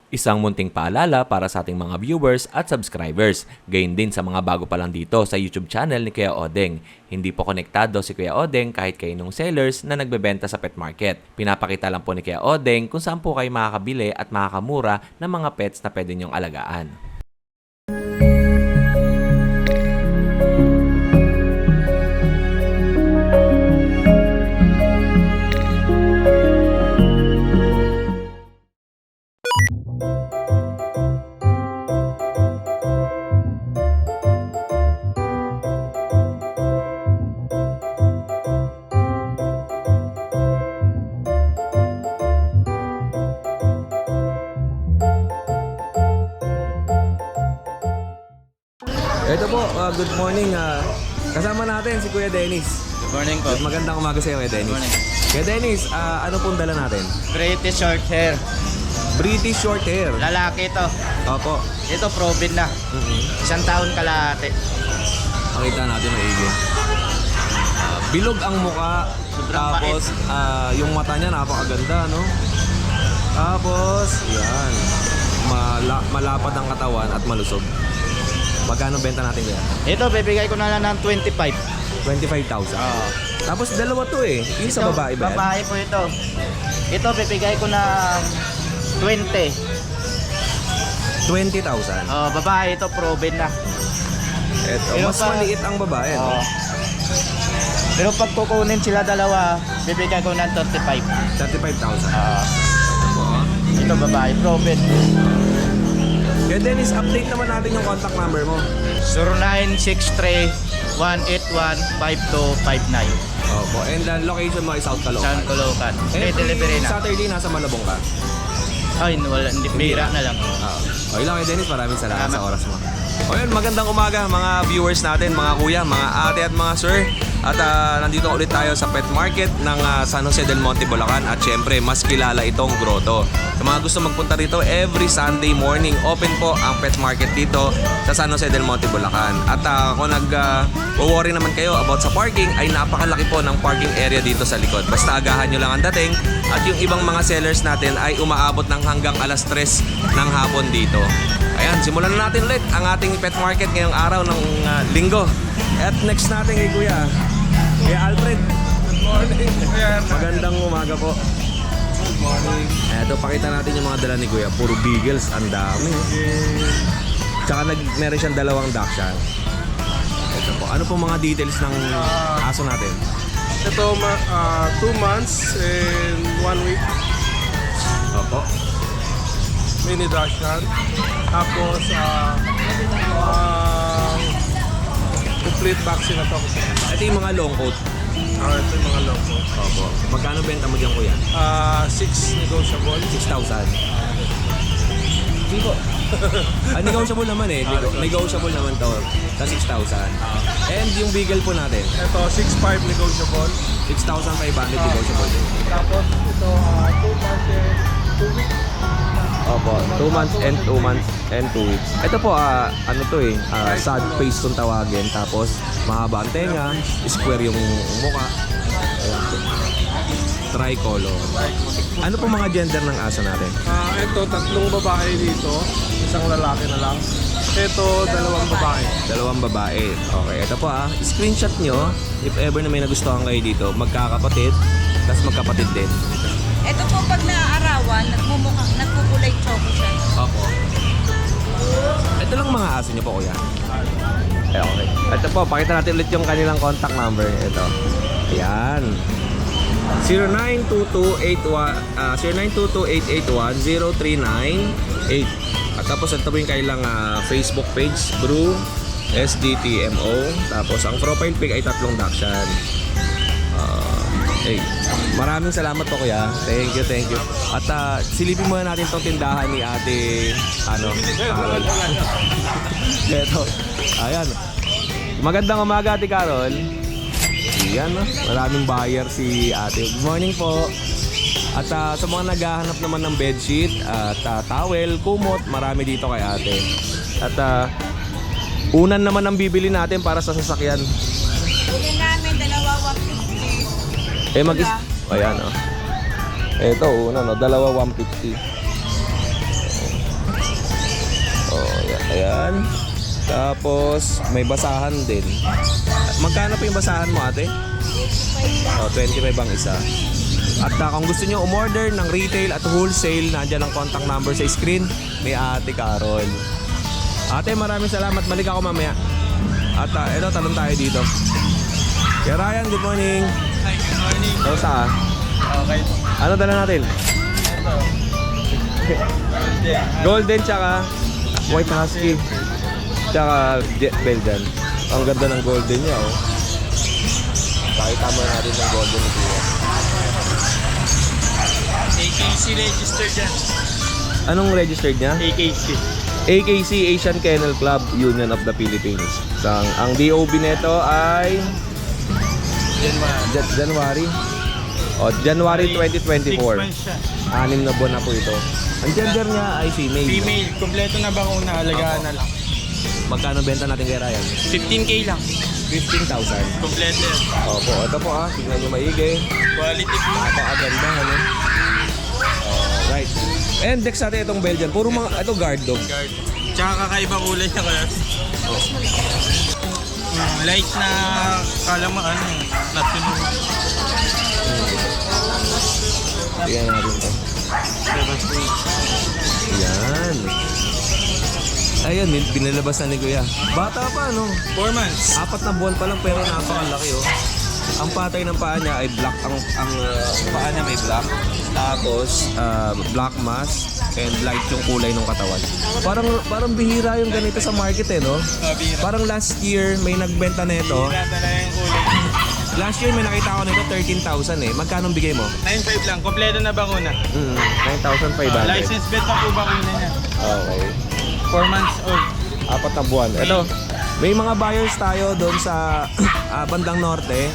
Isang munting paalala para sa ating mga viewers at subscribers. Gayon din sa mga bago pa lang dito sa YouTube channel ni Kuya Odeng. Hindi po konektado si Kuya Odeng kahit kaninong sellers na nagbebenta sa pet market. Pinapakita lang po ni Kuya Odeng kung saan po kayo makakabili at makakamura ng mga pets na pwede niyong alagaan. Ito po, good morning. Kasama natin si Kuya Dennis. Good morning po. Magandang umaga sa iyo, Kuya Dennis. Good morning. Kuya Dennis, ano pong dala natin? British short hair. British short hair. Lalaki ito. Opo. Ito proven na. Isang taon kalahati. Pakita natin maigi. Bilog ang muka. Sobrang Tapos, yung mata niya napakaganda, no? Tapos, yan. Malapad ang katawan at malusog. Magkano benta natin kaya? Ito, bibigay ko na lang ng 25. 25,000. Tapos dalawa to eh. Yung sa babae ba yan? Babae po ito. Ito, bibigay ko ng 20. 20,000. Babae ito, proven na. Ito, Pero mas pa- maliit ang babae, no? Pero pag kukunin sila dalawa, bibigay ko ng 35. 35,000. Ito, babae, proven. Kaya Dennis, update naman natin yung contact number mo. 0963-181-5259. Opo. And the location mo is South Caloocan. Saan Caloocan? May Every delivery na. Saturday, nasa Malabong ka. Ay, wala, hindi, bira na lang. Okay lang kay Dennis, maraming salamat sa oras mo. O yun, magandang umaga mga viewers natin, mga kuya, mga ate at mga sir. At nandito ulit tayo sa pet market ng San Jose del Monte, Bulacan. At syempre, mas kilala itong grotto. Sa mga gusto magpunta rito, every Sunday morning, open po ang pet market dito sa San Jose del Monte, Bulacan. At kung nag-worry naman kayo about sa parking, ay napakalaki po ng parking area dito sa likod. Basta agahan nyo lang ang dating. At yung ibang mga sellers natin ay umaabot ng hanggang alas 3 ng hapon dito. Ayan, simulan na natin ulit ang ating pet market ngayong araw ng linggo. At next natin kay Kuya Alfred. Good morning. Magandang umaga po. Good morning. Eto, pakita natin yung mga dala ni Kuya. Puro beagles, ang dami. Tsaka meron siyang dalawang dachshund. Ito po. Ano po mga details ng aso natin? Ito, 2 months and 1 week. Opo. Mini Dachshund. Tapos, complete vaccine na to. Ito yung mga long coat. Ito yung mga logo. Opo. Magkano benta mo dyan, Kuya? 6 negotiable. 6,000. Hindi po. Negotiable naman eh. Negotiable naman to. Sa 6,000. And yung beagle po natin, Ito, 6.5 negotiable. 6,500 negotiable din. Tapos, ito, 2 months and 2 weeks. Opo, 2 months and 2 months and 2 weeks. Ito po, ano to eh, sad face kung tawagin. Tapos, mahaba ang tenga, square yung mukha. Ayan po. Tricolor. Ano po mga gender ng aso natin? Ito, 3 babae dito. 1 lalaki na lang. Ito, 2 babae. 2 babae. Okay, ito po screenshot nyo. If ever na may nagustuhan kayo dito, magkakapatid, tapos magkapatid din. Ito po pag naaarawan, nagkukulay choco siya. Opo. Ito lang mga aso nyo po, Kuya. Okay. Ito po, pakita natin ulit yung kanilang contact number. Ito. Ayan. 0922-881-0398. At tapos ito po yung kailang Facebook page, Brew SDTMO. Tapos ang profile pic ay 3 dachshund. Maraming salamat po, Kuya. Thank you, thank you. At silipin muna natin tong tindahan ni Ate Carol. Ito. Ayan. Magandang umaga, Ate Carol. Ayan, maraming buyer si Ate. Good morning po. At sa mga naghahanap naman ng bedsheet at towel, kumot, marami dito kay Ate. At unan naman ang bibili natin para sa sasakyan. Bili namin, 250. Ayan, oh. Ito, una, no? Dalawa 150. yan. Tapos, may basahan din. Magkano po yung basahan mo, ate? 25 ang isa. At kung gusto nyo umorder ng retail at wholesale, nandyan ang contact number sa screen. May Ate Carol. Ate, maraming salamat. Balik ako mamaya. At eto, talon tayo dito. Kaya Ryan, good morning. Hi, good morning. Kamusta ka? Okay. Ano dala natin? Ito. Golden tsaka White Husky. Tsaka Jet Belgian. Ang ganda ng golden niya, oh. Pakita mo natin ng golden ni Kuya. AKC registered yan. Anong registered niya? AKC. AKC, Asian Kennel Club Union of the Philippines. Ang DOB nito ay January. January 2024. 6 months siya. 6 na buwan na po ito. Ang gender niya ay female. Female, kompleto na bakuna, alagaan na lang. Magkano benta natin kay Ryan? 15K lang. 15,000. Kompleto yan. Opo, ito po tignan nyo maigi. Quality po. Napakaganda, ano? Right. And next natin itong Belgian. Puro mga, ito guard dog. Guard. Tsaka kakaiba kulay niya kaya. Light na kalamaan. National. Tingnan natin ito. Yan. Ayun, binalabas na ni Kuya. Bata pa, no? 4 months. 4 na buwan pa lang pero napakalaki, oh. Ang patay ng paa niya ay black. Ang paa niya may black. Tapos, black mask and light yung kulay ng katawan. Parang bihira yung ganito sa market, eh, no? Bira. Parang last year may nagbenta nito. Bira talaga yung kulay. Last year may nakita ko nito 13,000 eh. Magkano bigay mo? 9.5 lang. Kompleto na bakuna. 9,500. License bet na po bakuna niya. Okay. 4 months old. 4 na buwan. Ito, may mga buyers tayo doon sa bandang norte.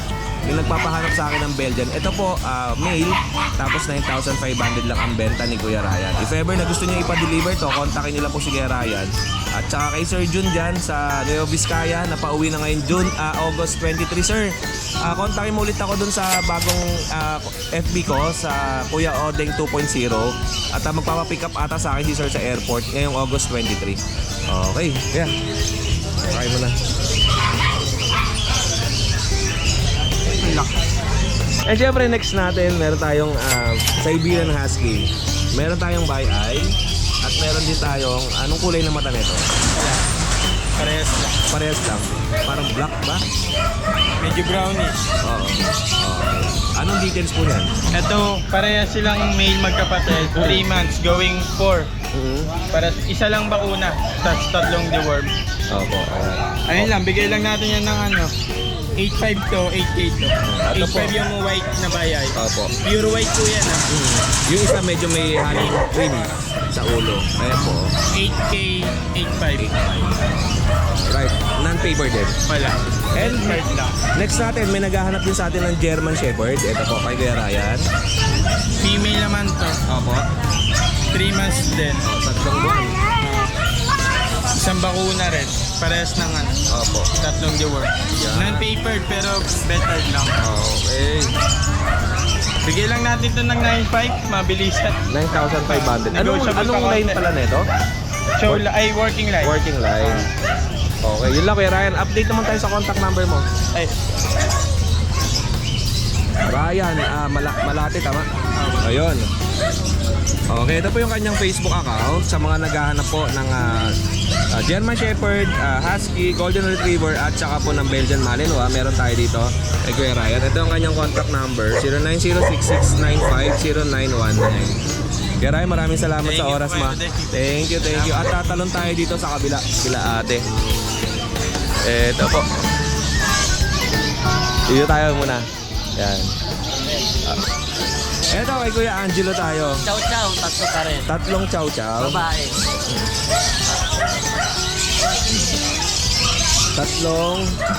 Yung nagpapahanap sa akin ng Belgian. Ito po, male. Tapos 9,500 lang ang benta ni Kuya Ryan. If ever na gusto niyo ipa-deliver to, kontakin nila po si Kuya Ryan. At saka kay Sir Jun dyan sa Nueva Vizcaya, na pauwi na ngayon August 23, sir. Kontakin mo ulit ako dun sa bagong FB ko, sa Kuya Odeng 2.0. At magpapapick up ata sa akin si Sir sa airport ngayong August 23. Okay, kaya. Try mo na. And syempre next natin, meron tayong Siberian Husky. Meron tayong Bi-Eye. At meron din tayong, anong kulay na mata nito? Parehas lang. Parehas lang. Parang black ba? Medyo brownish. Oo. Okay. Anong details po niyan? Ito, parehas silang male magkapatid. 3 months, going 4. Para isa lang bakuna, tapos 3 deworm. Opo. Ayun lang, bigay lang natin yan ng 8.5 to 8K to. Ito po. 8.5 yung white na bayay. Opo. Pure white po yan Yung isa medyo may honey cream sa ulo. Ayan po. 8K, 8.5. Right. Non-paper din. Wala. And 8.5 lang. next natin, may naghahanap din sa atin ng German Shepherd. Ito po kay Kuya Ryan. Female naman to. Opo. 3 months din. 3 buwan. Isang bakuna rin. Parehas ng Opo. 3 deworm. Yan. Non-papered pero better lang. Okay. Bigay lang natin ito ng 9.5. Mabilisan. 9,500. Negotiable Anong pa line konti. pala nito? Show, ay working life. Working line. Okay, yun lang Kuya Ryan. Update naman tayo sa contact number mo. Ay, Ryan, Malate, tama? Ayun. Okay, ito po yung kanyang Facebook account sa mga naghahanap po ng German Shepherd, Husky, Golden Retriever at saka po ng Belgian Malinois. Meron tayo dito kay Kuya Ryan. Ito yung kanyang contact number, 0906695091. Kuya Ryan, maraming salamat Thank sa you, oras Kuya ma. Odeng. Thank you. At tatalon tayo dito sa kabila, sila ate. Ito po. Dito tayo muna. Yan. Eto kay Kuya Angelo tayo. Chow chow, tatlo ka rin. 3 chow chow. Babae. 3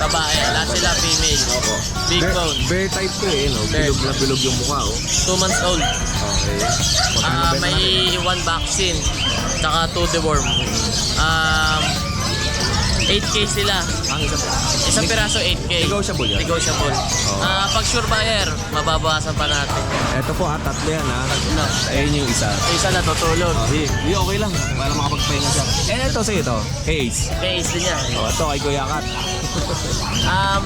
Babae, lahat sila female. Opo. Big bone. Bear type to eh, no? Bilog na bilog yung mukha, oh. 2 months old. Okay. Magkano benta natin? May 1 vaccine. Tsaka 2 deworm. 8K sila. Ang isang Isang piraso 8K. Negotiable yan? Negotiable. Pag sure buyer, mababawasan pa natin. Ito po tatlo yan ha. No. Ayun yung isa. Isa natutulog. Hindi, okay lang. Para makapagpahinga siya. Ito sa'yo ito. Kay Ace. Case din yan. Ito kay Kuya Kat.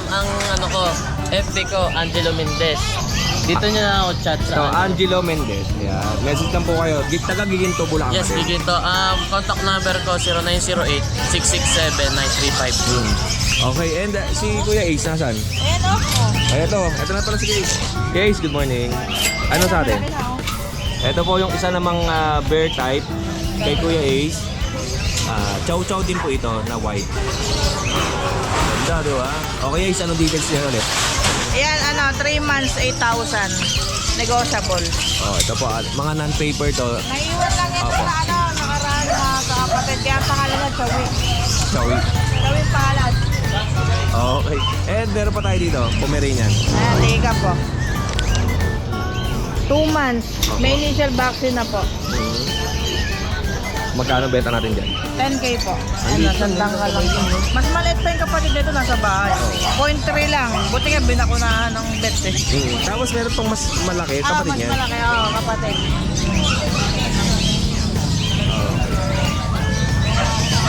Ang ano ko, FB ko, Angelo Mendez. Dito nyo na ako chat Ito, sa Angelo Mendez. Yan. Message lang po kayo. Taga Giginto, Bulacan. Yes, bigyan to. Contact number ko 0908-667-935. Okay, and si Kuya Ace, nasaan? Ayan o. Ay, ito na pala si Ace. Ace, good morning. Ano sa atin? Ito po yung isa namang bear type kay Kuya Ace. Chow chow din po ito na white. Ganda, di ba? Okay, Ace, ano details niya ulit? Ayan, 3 months, 8,000. Negotiable. Oh, ito po, mga non-paper to. Naiwan lang yan Opo. sa nakaraan mga kapatid. Kaya pangalan na Chawi. Chowy. Chawi pangalan. Okay. And meron pa tayo dito, Pomeranian. Ayan, liga po. 2 months. May initial vaccine na po. Magkano benta natin dyan? 10K po. Ano, sandang ka lang. Mas maliit pa yung kapatid nito nasa bahay. 0.3 lang. Buti nga binakunahan ng vet eh. Tapos meron pang mas malaki, kapatid mas niya. malaki. Oo, kapatid.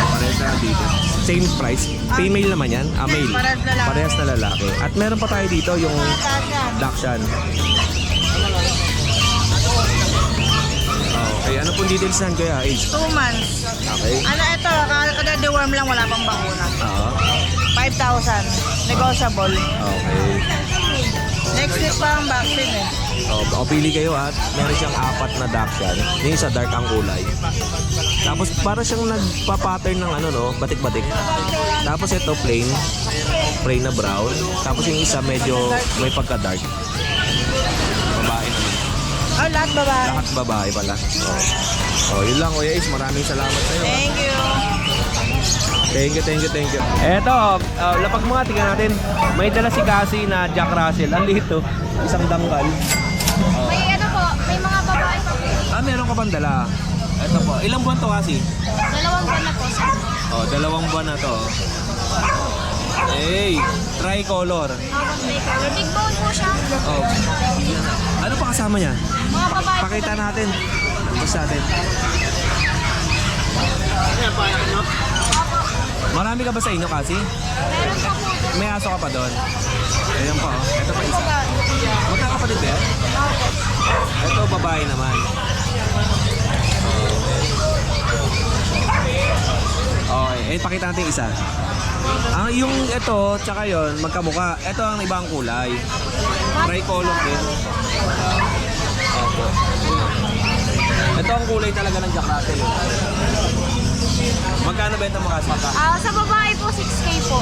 Parehas na dito. Same price. Female naman yan. Male. Parehas lalaki. Parehas na lalaki. At meron pa tayo dito yung Tasyan. Dachshund. Okay, ano pong details nan Kuya Ace? 2 months. Okay. Ano ito? Kada deworm lang, wala pang bakuna. Oo. 5,000. Negotiable. Okay. Next week pa ang vaccine eh. O pili kayo at meron siyang 4 na Dachshund. Yung isa dark ang kulay. Tapos para siyang nagpa-pattern ng ano no, batik-batik. Tapos ito plain na brown. Tapos yung isa medyo may pagka-dark. Babae naman. Oh, lahat babae. Lahat babae pala. Oh, yun lang Kuya Ace. Maraming salamat sa iyo. Thank you. Thank you. Eto, lapag mga tingnan natin. May dala si Cassie na Jack Russell. Ang liit to. Isang dangkal. May ano po, may mga babae pa po. Meron ka bang dala? Eto po. Ilang buwan to Cassie? 2 buwan na po sa Oh, 2 buwan na to. Hey, tricolor. may color. Big bone po siya. Oh. Ano pa kasama niya? Mga babae po. Pakita natin. Basta natin. Marami ka ba sa inyo kasi? Meron pa po. May aso ka pa doon? Ayan pa oh. Ito pa isa. Magkakapatid ba yan? Ito babae naman. Okay, pakita natin isa. Yung ito, tsaka yon magkamuka. Ito ang ibang kulay. Tricolor din. Opo. Ito ang kulay talaga ng Jack Russell. Magkano benta mo kasi? Sa babae po, 6K po.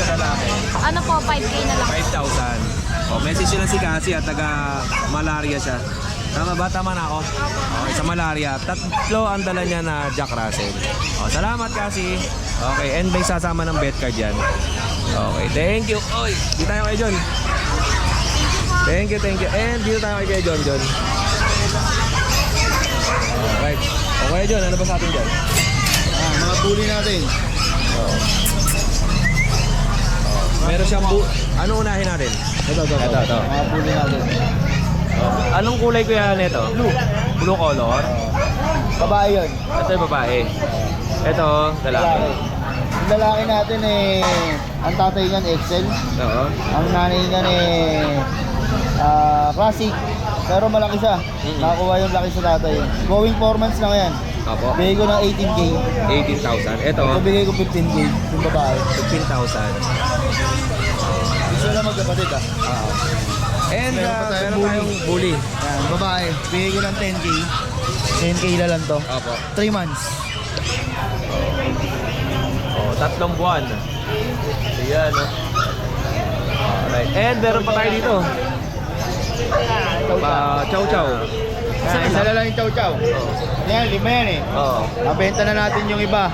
Sa lalaki? Ano po, 5K na lang. 5,000. Message nyo lang si Cassie at taga malaria siya. Tama ba? Tama na ako? Okay, sa malaria. 3 ang dala niya na Jack Russell. Salamat Cassie. Okay, and may sasama ng bet card yan. Okay, thank you. Oy, dito tayo kay John. Thank you. And dito tayo kay John. Alright. Okay John, ano ba sa atin dyan? Mga bully natin. Meron siyang ano unahin natin? Ito. Mga bully natin. Anong kulay kuya nito? Blue color? Babae yun. Ito yung babae. Ito, lalaki. Yung lalaki natin ang tatay niyan Excel. Oo. Ang nanay niyan classic. Pero malaki siya. Nakakuha yung laki sa tatay. Going 4 months lang yan. Opo. Bigay ko ng 18K. 18,000. Ito, Ito bigay ko 15K. Yung babae. 15,000. Gusto na magkapatid And Meron pa tayong meron tayong bully. Yan, babae. Bigay ko ng 10K. 10K na lang to. Opo. 3 months. 3 buwan. Ayan. Alright. And meron pa tayo dito. Chow chow. Isa na lang yung chow chow. Yan, 5 yan Oo. Nabenta na natin yung iba.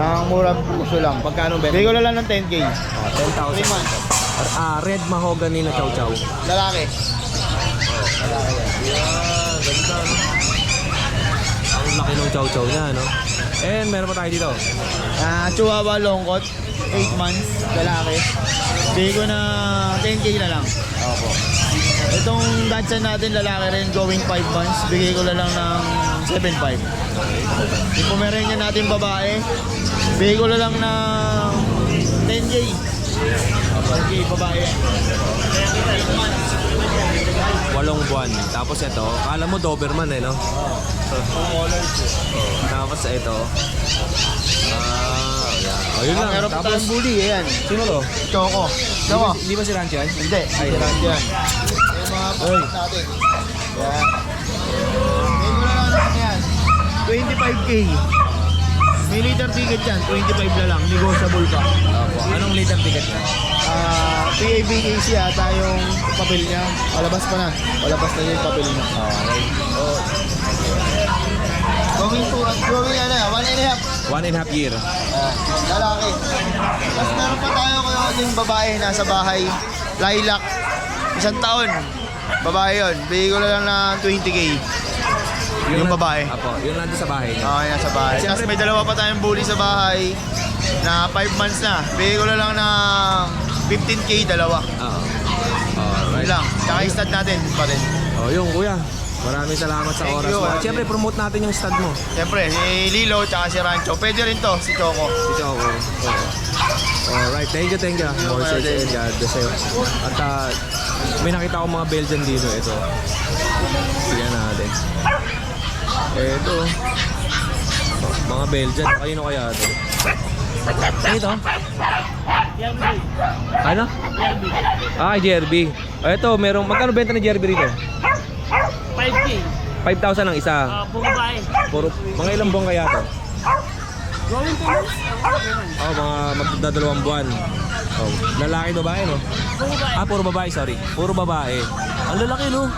Nang murang puso lang. Magkano benta? Bigay ko na lang ng 10K. 10,000. 3 months. Red mahogany na chow chow. Lalaki. Ganda. Ang Ang laki ng chow chow niya, no? And meron pa tayo dito. Chihuahua Longkot, 8 months, lalaki. Bigay ko na 10k na lang. Opo. Itong Dachshund natin, lalaki rin, going 5 months. Bigay ko na lang ng 7.5. Yung Pomeranian natin, babae. Bigay ko na lang ng 10k. 10k, babae. 8 buwan. Tapos ito, kala mo Doberman eh, no? Tapos ito. Yan. Oh, yun lang. Meron pa Tapos, tayong bully, ayan. sino to? Choco. Choco. Hindi ba si Rancho yan? Hindi, hindi lang yan. Yung mga pangit natin. Yan. Bigay ko na lang naman yan. 25k. May liter ticket yan, 25 na lang. Negotiable pa. Opo. Anong later ticket niya? PABKC ata yung papel niya. Palabas pa na. Palabas na yung papel niya. Okay. Going ano, 1.5 1.5 year. lalaki. Tapos meron pa tayo yung babae nasa bahay. Lilac. 1 taon. Babae yun. Bigay ko na lang na 20k. Yung babae. Apo, yun nandun sa bahay niya. Okay, nasa bahay. Tapos may dalawa pa tayong bully sa bahay na 5 months na. Bigay ko na lang na 15k dalawa. Oo. Yun Alright. lang. Tsaka yung stud natin pa rin. Oh, yung kuya. Maraming salamat sa Thank oras you. mo. At syempre, promote natin yung stud mo. Siyempre, si Lilo tsaka si Rancho. Pwede rin to, si Choco. Ito ako. Alright, thank you. More search and God bless sa'yo. At may nakita akong mga Belgian dito. Ito. Sige natin. Ito. Mga Belgian. Kanino kaya ito? Ito? Ano? JRB. Ito, merong... Magkano benta ni JRB rito? 5K. 5,000 ang isa. Puro babae. Puro, mga ilang buwan kaya to? Going 2 months. Mga magdadalawang buwan. Oh, lalaki babae, no? Puro babae. Puro babae, sorry. Puro babae. Ang lalaki, no?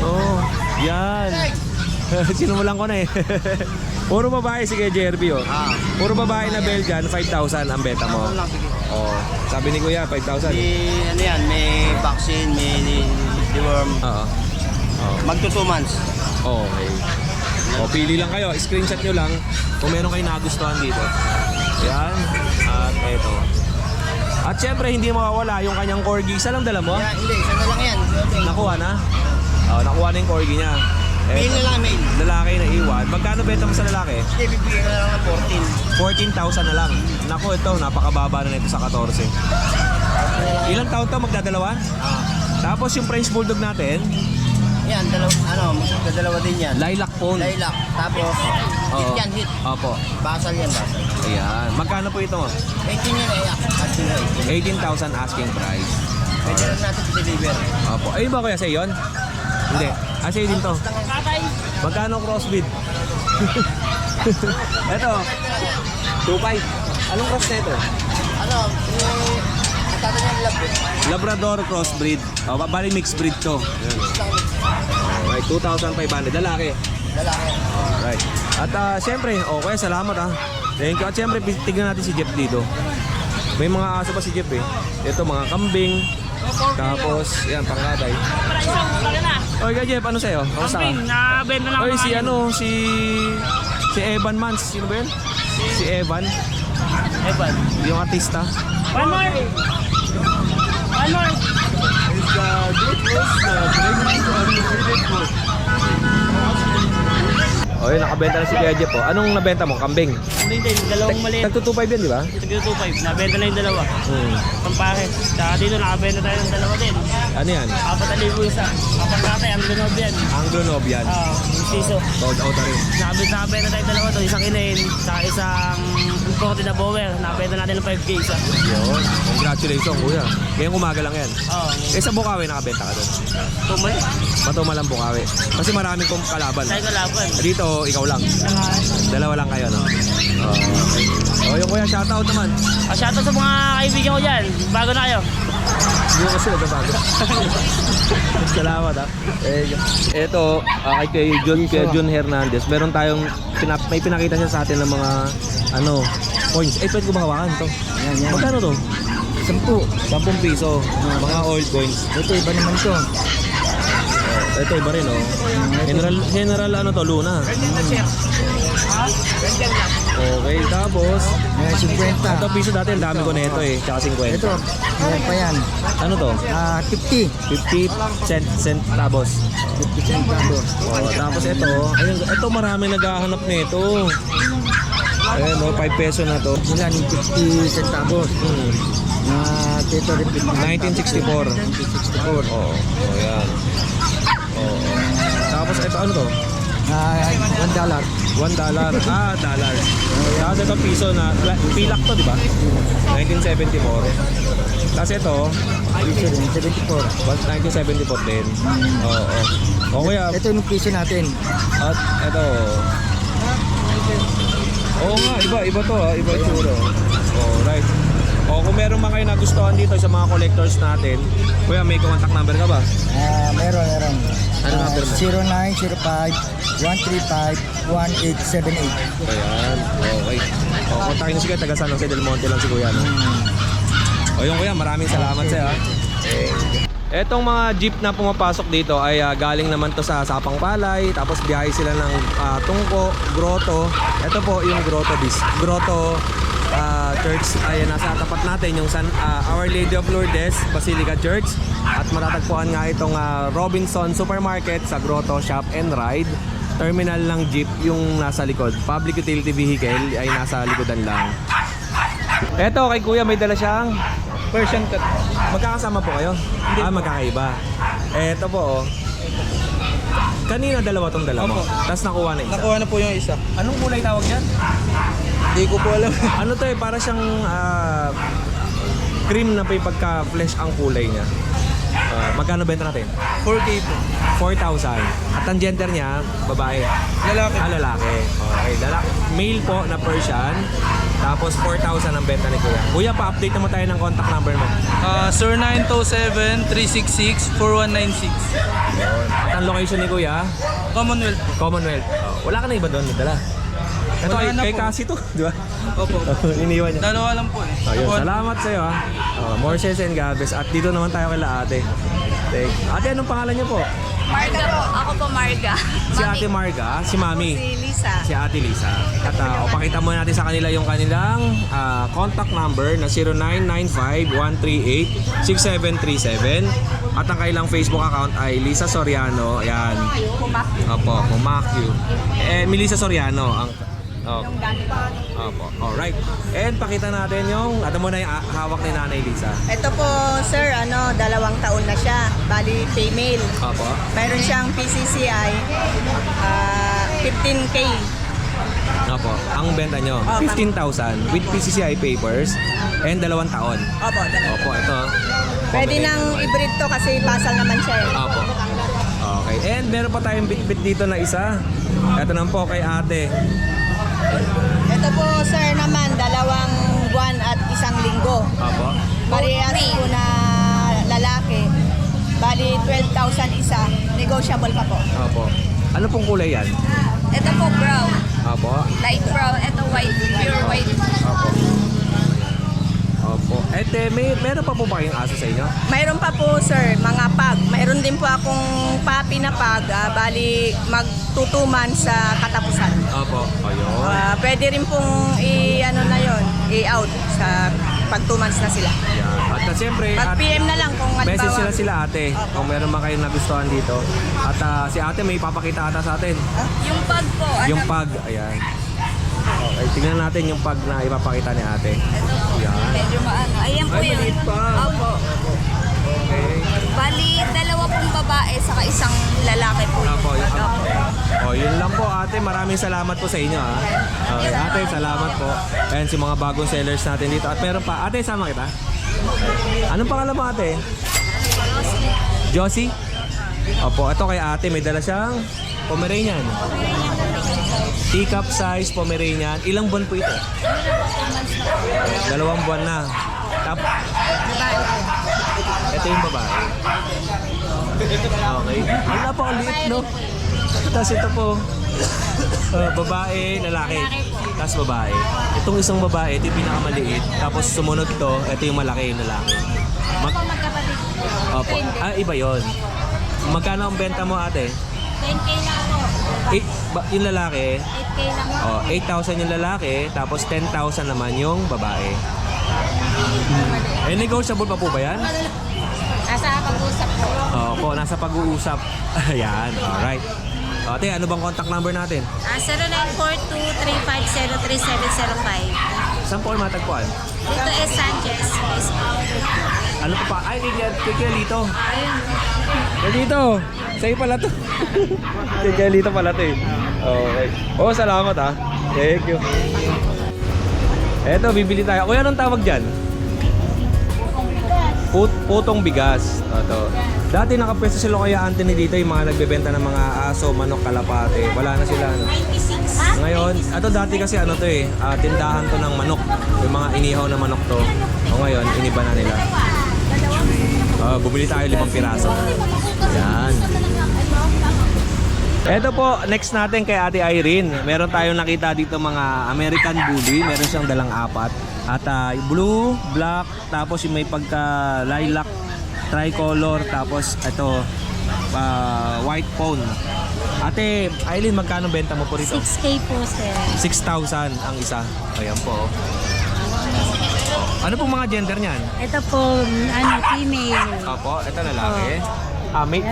Oh, yan. Sinumulan ko na eh. Puro babae, sige, JRB, oh. Puro babae na Belgian, 5,000 ang benta mo. Oh, sabi ni Kuya, 5,000. Ano yan, may vaccine, may deworm. Oo. Magto 2 months. Okay. O, pili lang kayo. Screenshot nyo lang kung meron kayo nagustuhan dito. Yan. At eto. At syempre, hindi mawawala yung kanyang corgi. Isa lang dala mo? Hindi, isa na lang yan. Nakuha na? Oo, nakuha na yung corgi niya. Mail na lang, mail. Lalaki na iwan. Magkano benta mo sa lalaki? Hindi, bibigyan ko na lang ng 14,000 na lang. Naku, ito, napakababa na nito sa 14. Ilang taon to magdadalawa? Tapos yung French Bulldog natin, Yan, dalawa din yan. Lilac Phone. Lilac. Tapos, hit yan, hit. Opo. Basal yan, basal. Ayan. Magkano po ito? 18 yan, asking rate. 18,000 asking price. Pwede rin natin deliver. Opo. Ayun ba kuya sa yon? Hindi. Sa'yo din to. Magkano crossbreed? Ito. 2.5. Anong cross na ito? Tatanong lab eh. Labrador crossbreed. Bali mixed breed to. Ayan. Alright, 2,500. Lalaki. Lalaki. Alright. At siyempre, kuya, salamat Thank you. At siyempre, tignan natin si Jeff dito. May mga aso pa si Jeff eh. Ito, mga kambing. Tapos, yan, pangkatay. Oy, kaya Jeff, ano sa'yo? Kamusta ka? Nabenta na Oy, si Evan Mans. Sino ba yun? Si Evan. Evan. Yung artista. One more. Oy, nakabenta na si Kuya Jeff. Anong nabenta mo? Kambing? Kambing din, dalawang maliit. Tagto 2.5 yan, di ba? Tagto 2.5. Nabenta na yung dalawa. Pampahe. Tsaka dito nakabenta tayo ng dalawa din. Ano yan? 4,000 isa. Kapag natay, ang lunob yan. Anglo-Nobian. Yung siso. Sold out na rin. Nakabenta tayo dalawa to. Isang inahin, tsaka isang imported na bower. Nakabenta natin ng 5K isa. Yun. Congratulations, kuya. Ngayong umaga lang yan. Oo. Sa Bukawi nakabenta ka doon. Tumal. Matumalang Bukawi. Kasi maraming kong kalaban. Tayo kalaban. Dito, ikaw lang. Dalawa lang kayo, no? Yung kuya, shoutout naman. Shoutout sa mga kaibigan ko dyan. Bago na kayo. Hindi ko kasi nagbabago. Salamat, Ito, kay Jun Hernandez, meron tayong, may pinakita siya sa atin ng mga, coins. Pwede ko ba hawakan ito? Yan. Magkano to? 10 piso. Mga old coins. Ito, iba naman to. Ito iba rin oh. General ano to, Luna. Okay, tapos May 50. ito piso dati, ang dami ko nito eh, tsaka 50. Ito, meron pa yan. Ano to? 50. 50 centavos. 50 centavos. Oh, tapos ito, ayun, ito marami naghahanap nito. Ayan oh, 5 peso na to. Sila ng 50 centavos. Na dito rin 1964. 1964. Oo, ayan. Oo. Tapos ito ano to? $1. $1. Ah, dollar. Tapos ito piso na, pilak to, di ba? 1974. Tapos ito, Piso rin, 74. 1974 din. Oo. O kuya, Ito yung piso natin. at ito. Oo nga, iba to ha, iba tsura. Alright. O kung meron man kayo nagustuhan dito sa mga collectors natin, kuya may contact number ka ba? Meron. Ano number mo? 0935-135-1878. Ayan, okay. O, kontakin nyo si kuya, taga San Jose del Monte lang si kuya, no? O yun kuya, maraming salamat sa'yo, ha? Etong mga jeep na pumapasok dito ay galing naman to sa Sapang Palay, tapos biyahe sila ng Tungko, Grotto. Ito po yung Grotto Church ay nasa tapat natin yung Our Lady of Lourdes Basilica Church, at matatagpuan nga itong Robinson Supermarket sa Grotto Shop and Ride. Terminal ng jeep yung nasa likod. Public utility vehicle ay nasa likodan lang. Eto kay kuya may dala siyang Persian cat. magkakasama po kayo? Magkakaiba. Eto po oh. Kanina dalawa tong dala mo. Opo. Tapos nakuha na isa. Nakuha na po yung isa. Anong kulay tawag dyan? Hindi ko po alam. Ano to eh, para siyang cream na pa yung pagka-flesh ang kulay niya. Magkano benta natin? 4K po. 4,000. At ang gender niya, babae. Lalaki. Lalaki. Okay, male po na Persian. Tapos 4,000 ang benta ni Kuya. Kuya, pa-update naman tayo ng contact number mo. Sir 927-366-4196. At ang location ni Kuya, Commonwealth. Commonwealth. Wala ka na iba doon, nadala. Ito Wala na kay po. Cassie to, di ba? Opo. Iniwan niya. Dalawa lang po eh. Ayun, salamat sa'yo ha. Morses and Gabes. At dito naman tayo kila ate. Ate, anong pangalan niyo po? Marga po. Ako po, Marga. Si Ate Marga, si Mami. Si Lisa. Si Ate Lisa. At pakita muna natin sa kanila yung kanilang contact number na 0995-138-6737. At ang kailang Facebook account ay Lisa Soriano. Ayan. Opo, Pumakyu. Melissa Soriano. Opo, alright. And pakita natin yung, ato mo na yung hawak ni Nanay Lisa. Ito po, sir, 2 taon na siya. Bali, female. Opo. Mayroon siyang PCCI, 15K. Opo. Ang benta nyo, 15,000 with PCCI papers and 2 taon. Opo, Opo, ito. Pwede nang i-breed to kasi pasal naman siya eh. Opo. Okay. And meron pa tayong bit-bit dito na isa. Ito naman po kay ate. Ito po, sir, naman, 2 buwan at 1 linggo. Opo. Parehas po na lalaki. Bali, 12,000 isa. Negotiable pa po. Opo. Ano pong kulay yan? Ito po, brown. Opo. Light brown. Ito white. Pure white. Opo. Opo. Meron pa po ba kayong aso sa inyo? Mayroon pa po, sir, mga pag. Mayroon din po akong papi na pag. Bali, magtutuman sa katapusan. Opo. Ayun. Pwede rin pong i-out sa pag-2 months na sila. Yan. At siyempre, Mag-PM na lang kung message halimbawa. sila ate. Kung meron man kayong nagustuhan dito. At si ate may ipapakita ata sa atin. Yung pag po. Yung pag. Ayan. Okay, tingnan natin yung pag na ipapakita ni ate. Ito po. Yan. Medyo maano. Ayan po Ay, yun. maliit pa. Opo. Okay. Bali, 2 pong babae saka 1 lalaki po. Opo, yun. Opo. Oh, yun lang po ate. Maraming salamat po sa inyo ha. Okay, ate, salamat po. Ayan si mga bagong sellers natin dito. At meron pa. Ate, sama kita. Anong pangalan mo ate? Josie? Opo, ito kay ate. May dala siyang Pomeranian. Teacup size Pomeranian. Ilang buwan po ito? 2 buwan na. Ito yung babae. Okay. Ang napakaliit, no? Tapos ito po, babae, lalaki. Tapos babae. Itong isang babae, ito yung pinakamaliit. Tapos sumunod to, ito yung malaki, yung lalaki. Opo. Iba yon. Magkano ang benta mo ate? 10K lang po. Yung lalaki, 8K lang po. 8,000 yung lalaki, tapos 10,000 naman yung babae. Negotiable pa po ba yan? Nasa pag-usap po. Opo, nasa pag-uusap. Ayan, alright. Ate, ano bang contact number natin? 0942-350-3705. Saan po kayo matagpuan? Dito is Sanchez. Ano pa pa? Ay, kay Lito. Kay Lito. Sa'yo pala to. Kay Lito pala to eh. Okay. Oh, salamat ha. Thank you. Eto, bibili tayo. Kuya, anong tawag dyan? Putong bigas. Ito. Dati nakapwesto sila kaya Anthony dito yung mga nagbebenta ng mga aso, manok, kalapate. Wala na sila. Ano. Ngayon, ito dati kasi ano to eh, tindahan to ng manok. Yung mga inihaw na manok to. O ngayon, iniba na nila. Bumili tayo 5 piraso. Yan. Ito po, next natin kay Ate Irene. Meron tayong nakita dito mga American Bully. Meron siyang dalang 4. At blue, black, tapos yung may pagka lilac, tricolor, tapos ito, white phone. Ate Irene, magkano benta mo po rito? 6K po, sir. 6,000 ang isa. Ayan po. Ano pong mga gender niyan? Ito po, female. Opo, ito lalaki.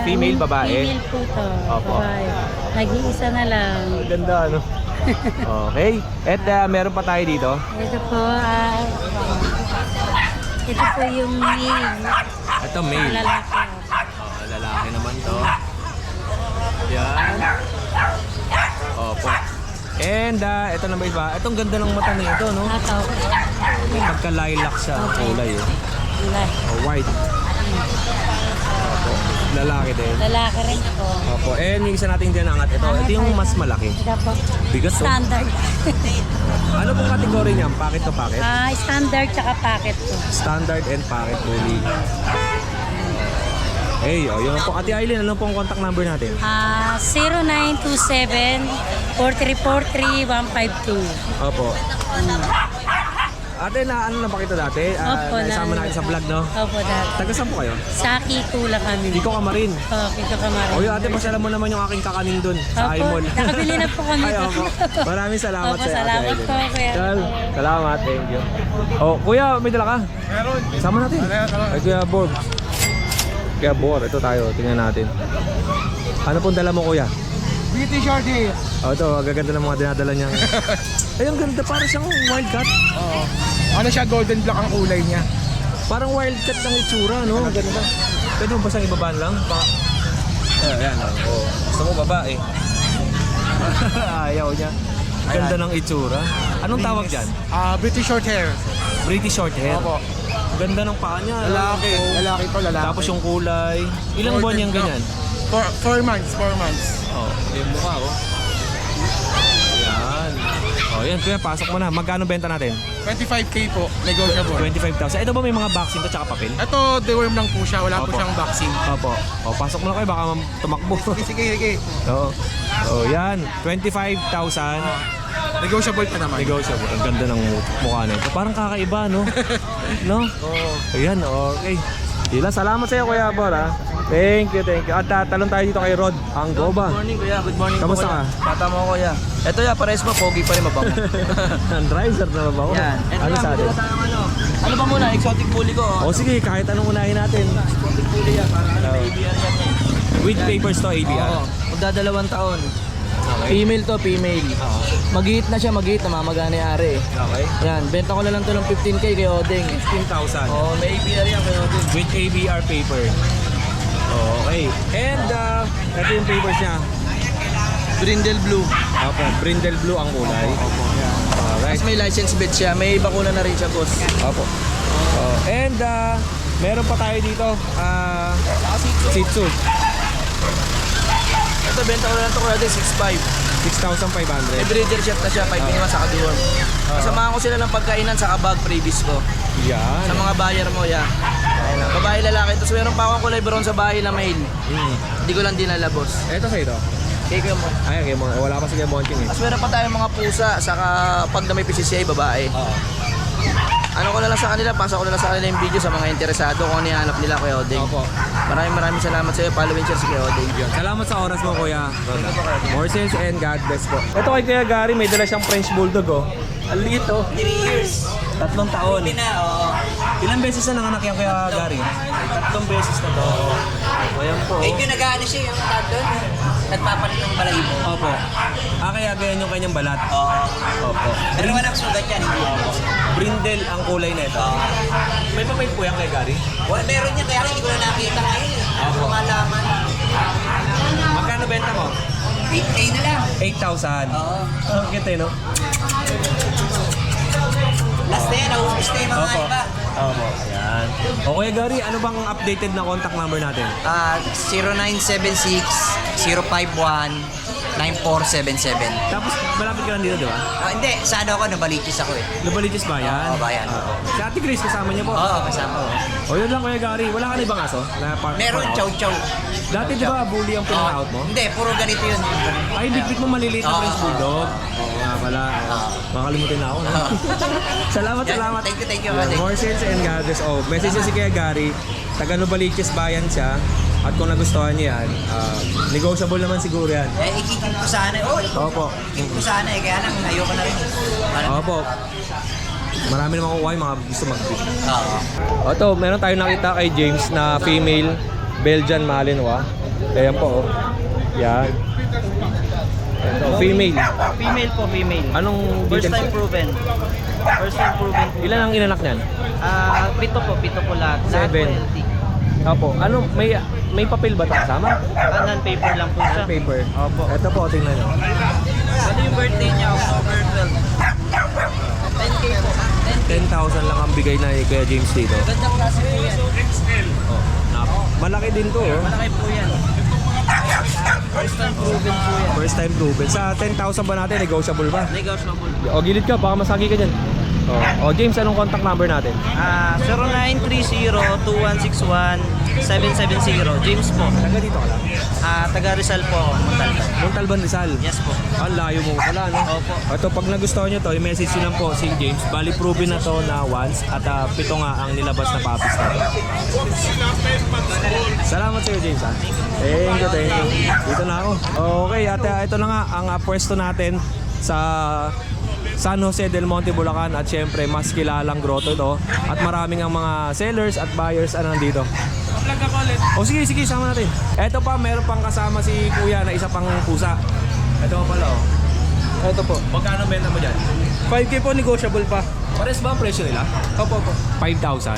Female, babae. Female po to. Opo. Babae. Nag-iisa na lang. Ganda ano. Okay. At meron pa tayo dito. Ito po, ito po yung male. Ito male. Lalaki. Lalaki naman to. Yan. Opo. And ito na ba iba? Itong ganda ng mata nito, no? Ito. May pagka-lilac siya ang kulay, eh. White. Opo. Lalaki din. Lalaki rin po. Opo. And yung isa nating dinangat ito. Ito yung mas malaki. Ito po. Bigat to. Standard. Ano pong kategory niya? Packet to packet? Standard tsaka packet po. Standard and packet bully. Hey, yun po. Ate Aileen, ano pong contact number natin? 0927-4343-152. Opo. Ate, na ano na pa kita dati? Opo, Naisama natin sa vlog, no? Opo, dati. Taga saan po kayo? Sa Kiko lang kami. Kiko Kamarin. Kiko Kamarin. O yun, ate, pasyalan mo naman yung aking kakanin dun sa Opo, iMall. nakabili na po kami. Ay, opo. Maraming salamat Opo, sa salamat Ate po, Aileen. Kuya. Tal, salamat, thank you. Oh, kuya, may dala ka? Meron. Sama natin. Ay, Kuya Borg. Kuya Bor, ito tayo, tingnan natin. Ano pong dala mo, kuya? British short hair. Oh, ito, gaganda ng mga dinadala niya. Ay, ang ganda, parang siyang wildcat. Oo. Ano siya, golden black ang kulay niya. Parang wildcat ng itsura, no? Ang ganda. Pwede mo ba siyang ibabaan lang? Ayan, oh. Gusto mo babae? Ayaw niya. Ganda ng itsura. Anong tawag dyan? British short hair. British short hair. Opo. Ganda ng paa niya. Lalaki. Lalaki to, lalaki. Tapos yung kulay. Ilang buwan niyang ganyan? 4 months. Oh, yung mukha, oh. Yan. Oh, yan. Kuya, pasok mo na. Magkano benta natin? 25K po, negotiable. 25,000. Ito ba may mga vaccine to tsaka papel? Ito, deworm lang po siya. Wala po Opo. siyang vaccine. Opo. O, pasok mo na kayo. Baka tumakbo. Sige. Oo. Oh, yan. 25,000. Negotiable pa naman. Negotiable. Ang ganda ng mukha nito. Parang kakaiba, no? No? Oo. Ayan, okay. Dila, salamat sa iyo, Kuya Bor, ha? Thank you. At talon tayo dito kay Rod, ang Goba. Good morning, kuya. Good morning po, Kamusta kuya. ka? Tata mo, kuya. Ito ya, pares mo, pogi pa rin mabango. Ang driver na ba ako? Yan. Ito Ano yan, sa atin? bili ko tayo ng ano ba muna? Exotic bully ko. O sige, kahit anong unahin natin. Exotic bully yan. Para ano, may ABR yan eh. With papers to, ABR. Oo. Magdadalawang taon. Okay. Female to, female. Oo. Mag-hit na siya, mag-hit. Namamagana yung ari eh. Okay. Yan, benta ko na lang to ng 15K kay Odeng. 15,000. Oo, may ABR yan kay Odeng. With ABR paper. Okay. And ito yung papers niya. Brindle Blue. Opo, brindle blue ang kulay. Alright. Tapos may license bet siya. May bakuna na rin siya, boss. Opo. And meron pa tayo dito. Shih Tzu. Ito, benta ko na lang to kay Odeng, 6.5. 6,500. May breeder shot na siya, 5 in 1 sa kaduwang. Kasamahan ko sila ng pagkainan sa kabag previous ko. Yan. Sa mga buyer mo, ya. Ayan na. Babae, lalaki. Tapos meron pa akong kulay brown sa bahay na male. Hindi ko lang dinala, boss. Ito sa ito. Okay, kuya mo. Ay, okay, wala pa sige Monching eh. Tapos meron pa tayong mga pusa, saka pag na may PCCI, babae. Oo. ano ko na lang sa kanila, pasa ko na lang sa kanila yung video sa mga interesado kung ano yung hanap nila Kuya Odeng. Opo. Maraming salamat sa iyo. Follow and share si Kuya Odeng. Salamat sa oras mo, Kuya. More sales and God bless po. Ito kay Kuya Gary, may dala siyang French Bulldog, oh. Ang liit, oh. 3 years. 3 taon. Oo. Ilang beses na nanganak yan, Kuya Gary? 3 beses na to. Ayan po. Eh, yung nag-ano siya yung doon. Nagpapalit ng balahibo. Opo. Kaya ganyan yung kanyang balat. Oo. Opo. Pero naman ang sugat yan, hindi ako. Brindle ang kulay na ito. May papel po yan kay Gary? Well, meron niya kaya hindi ko na nakita ngayon. Ako malaman. Magkano benta mo? 8K na lang. 8,000. Oo. Ang kita, no? Last na yan, naubos na yung mga Opo. iba. Opo. Ayan. O Kuya Gary, ano bang updated na contact number natin? 0976-051-9477. Tapos malapit ka lang dito, di ba? Hindi, sa ano ako, nabalitis ako eh. Lubalitis ba yan? Oo, bayan. Si Ate Grace, kasama niya po. Oo, kasama ko. O yun lang Kuya Gary, wala ka na ibang aso? Na Meron, chow-chow. Dati di ba bully ang pinaka-out mo? Hindi, puro ganito yun. Ay, bit mo maliliit na Oo. French Bulldog. Oo nga pala. Makalimutin na ako. No? salamat. Thank you. Yeah, more sales and God bless. Oh, message niya si Kuya Gary. Taga Novaliches Bayan siya. At kung nagustuhan niya yan, negotiable naman siguro yan. Eh, ikikip ko sana. Opo. Ikikip ko sana eh, kaya lang ayoko na rin. Opo. Marami naman kukuha yung mga gusto mag-bid. Oo. Ito, meron tayong nakita kay James na female Belgian Malinois. Ayan po, oh. Yan. Ito, female. Female po, female. Anong First details? time proven. First time proven po. Ilan ang inanak niyan? Pito po lahat. Lahat 7. po healthy. Opo. Ano, may papel ba ito kasama? Non-paper lang po siya. Paper. Opo. Ito po, tingnan nyo. Ano yung birthday niya? October 12. 10K po. 10,000 lang ang bigay na ni Kuya James dito. Gandang klase po yan. Oh, malaki din to, oh. Malaki po yan. First time proven po yan. First time proven. Sa 10,000 ba natin, negotiable ba? Negotiable. O, gilid ka, baka masagi ka dyan. O, James, anong contact number natin? 0930-2161-770. James po. Taga dito ka lang. Taga Rizal po ako. Montalban. Montalban Rizal. Yes po. Ang layo mo pala, no? Opo. Ito, pag nagustuhan nyo to, i-message nyo lang po si James. Bali, proven na to na once at 7 nga ang nilabas na puppies na to. Salamat sa iyo, James, ha? Thank you. Dito na ako. Okay, at ito na nga ang pwesto natin sa San Jose del Monte, Bulacan, at syempre mas kilalang grotto to at maraming ang mga sellers at buyers na nandito. O sige, sama natin. Eto pa, meron pang kasama si Kuya na isa pang pusa. Ito pa pala, oh. Ito po. Magkano benta mo dyan? 5K po, negotiable pa. Pares ba ang presyo nila? Opo. 5,000.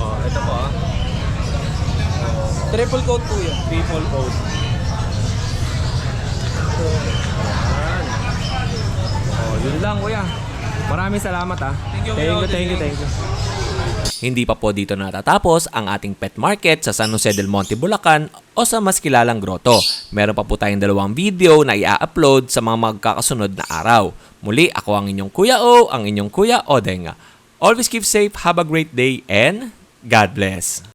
Oh, ito po, ah. Triple coat po yan. Triple coat. Oh, yun lang, Kuya. Maraming salamat, ah. Thank you. Hindi pa po dito natatapos ang ating pet market sa San Jose del Monte, Bulacan o sa mas kilalang grotto. Meron pa po tayong 2 video na i-upload sa mga magkakasunod na araw. Muli, ako ang inyong Kuya O, ang inyong Kuya Odeng. Always keep safe, have a great day, and God bless.